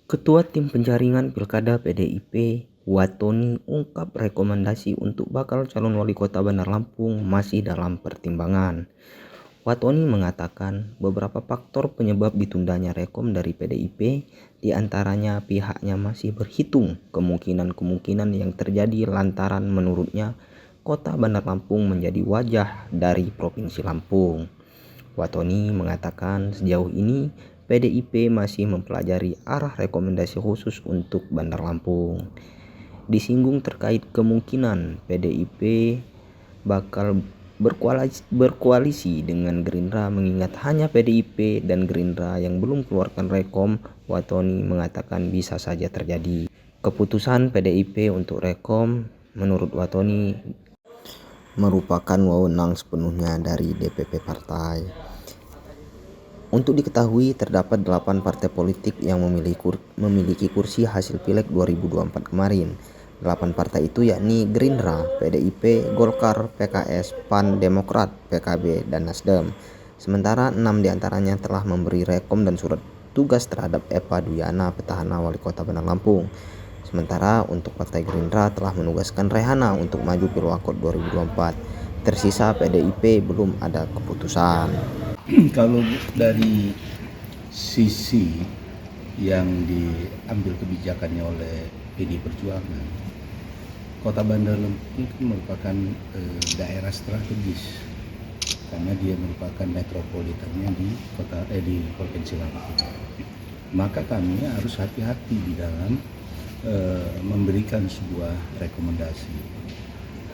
Ketua Tim Penjaringan Pilkada PDIP, Watoni, ungkap rekomendasi untuk bakal calon wali kota Bandar Lampung masih dalam pertimbangan. Watoni mengatakan beberapa faktor penyebab ditundanya rekom dari PDIP, diantaranya pihaknya masih berhitung kemungkinan-kemungkinan yang terjadi lantaran menurutnya kota Bandar Lampung menjadi wajah dari Provinsi Lampung. Watoni mengatakan sejauh ini PDIP masih mempelajari arah rekomendasi khusus untuk Bandar Lampung. Disinggung terkait kemungkinan PDIP bakal berkoalisi dengan Gerindra mengingat hanya PDIP dan Gerindra yang belum keluarkan rekom. Watoni mengatakan bisa saja terjadi. Keputusan PDIP untuk rekom menurut Watoni merupakan wewenang sepenuhnya dari DPP partai. Untuk diketahui, terdapat 8 partai politik yang memiliki kursi hasil Pileg 2024 kemarin. 8 partai itu yakni Gerindra, PDIP, Golkar, PKS, PAN, Demokrat, PKB, dan Nasdem. Sementara 6 diantaranya telah memberi rekom dan surat tugas terhadap Eva Duyana, petahana wali kota Bandar Lampung. Sementara untuk Partai Gerindra telah menugaskan Rehana untuk maju Pilwakot 2024. Tersisa PDIP belum ada keputusan. Kalau dari sisi yang diambil kebijakannya oleh PD Perjuangan, Kota Bandar Lampung itu merupakan daerah strategis karena dia merupakan metropolitannya di Provinsi Lampung. Maka kami harus hati-hati di dalam memberikan sebuah rekomendasi.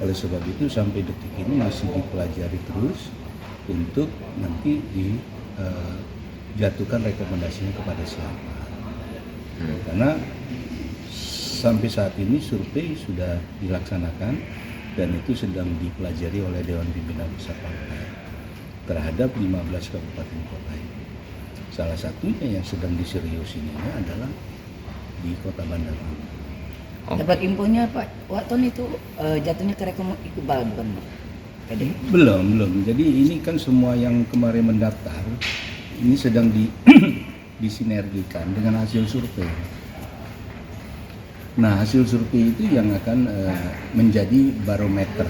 Oleh sebab itu sampai detik ini masih dipelajari terus untuk nanti dijatuhkan rekomendasinya kepada siapa. Karena sampai saat ini survei sudah dilaksanakan dan itu sedang dipelajari oleh Dewan Pimpinan Pusat Partai terhadap 15 kabupaten kota ini. Salah satunya yang sedang diseriusin ini adalah di Kota Bandar Lampung. Dapat infonya Pak Waton itu jatuhnya ke rekom Iqbal bukan Pak? Belum. Jadi ini kan semua yang kemarin mendaftar ini sedang disinergikan dengan hasil survei. Nah, hasil survei itu yang akan menjadi barometer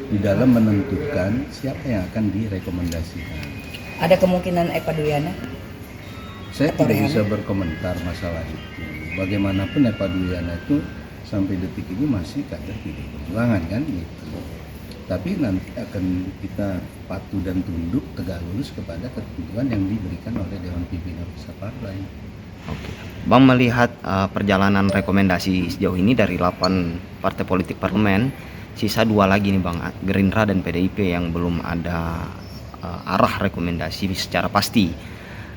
di dalam menentukan siapa yang akan direkomendasikan. Ada kemungkinan Eva Duyana? Saya tidak bisa berkomentar masalah itu. Bagaimanapun Eva Duyana itu sampai detik ini masih kader PD Perjuangan kan gitu. Tapi nanti akan kita patuh dan tunduk tegak lurus kepada ketentuan yang diberikan oleh Dewan Pimpinan Pusat Partai. Oke. Bang melihat perjalanan rekomendasi sejauh ini dari 8 partai politik parlemen, sisa 2 lagi nih Bang, Gerindra dan PDIP yang belum ada arah rekomendasi secara pasti.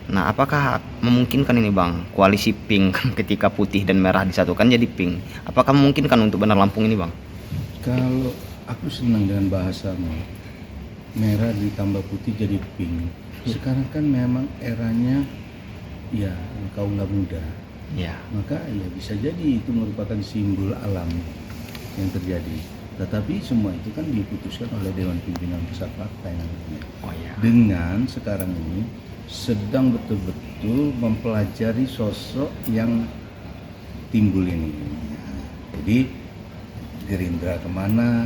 Nah, apakah memungkinkan ini Bang, koalisi pink ketika putih dan merah disatukan jadi pink? Apakah memungkinkan untuk Bandar Lampung ini Bang? Kalau aku senang dengan bahasamu, merah ditambah putih jadi pink. Sekarang kan memang eranya ya kaula muda. Ya. Maka ya bisa jadi itu merupakan simbol alam yang terjadi. Tetapi semua itu kan diputuskan oleh Dewan Pimpinan Pusat Partai nantinya. Oh ya. Dengan sekarang ini sedang betul-betul mempelajari sosok yang timbul ini. Jadi Gerindra kemana,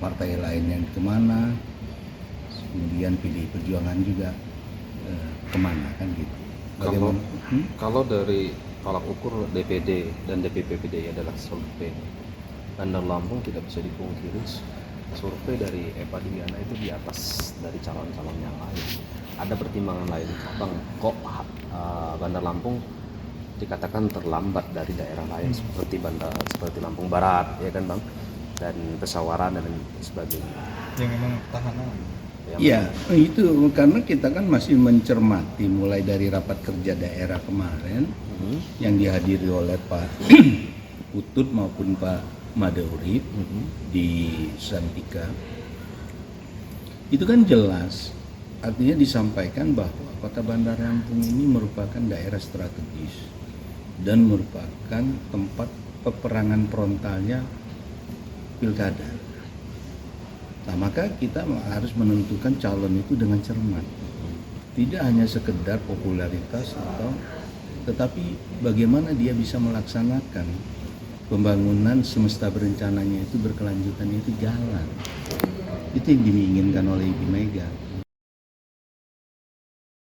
partai lain yang kemana, kemudian PD Perjuangan juga kemana kan gitu. Kalau dari tolak ukur DPD dan DPP PDI adalah survei, Bandar Lampung tidak bisa dipungkiri survei dari Eva Duyana itu di atas dari calon-calon yang lain. Ada pertimbangan lain, Bang, kok Bandar Lampung dikatakan terlambat dari daerah lain seperti Lampung Barat, ya kan Bang, dan Pesawaran dan sebagainya. Yang memang petahana. Ya, itu karena kita kan masih mencermati mulai dari rapat kerja daerah kemarin yang dihadiri oleh Pak Putut maupun Pak Madaurib di Santika. Itu kan jelas, artinya disampaikan bahwa Kota Bandar Lampung ini merupakan daerah strategis dan merupakan tempat peperangan frontalnya pilkada. Nah, maka kita harus menentukan calon itu dengan cermat. Tidak hanya sekedar popularitas atau tetapi bagaimana dia bisa melaksanakan pembangunan semesta berencananya itu berkelanjutan itu jalan. Itu yang diinginkan oleh Ibu Mega.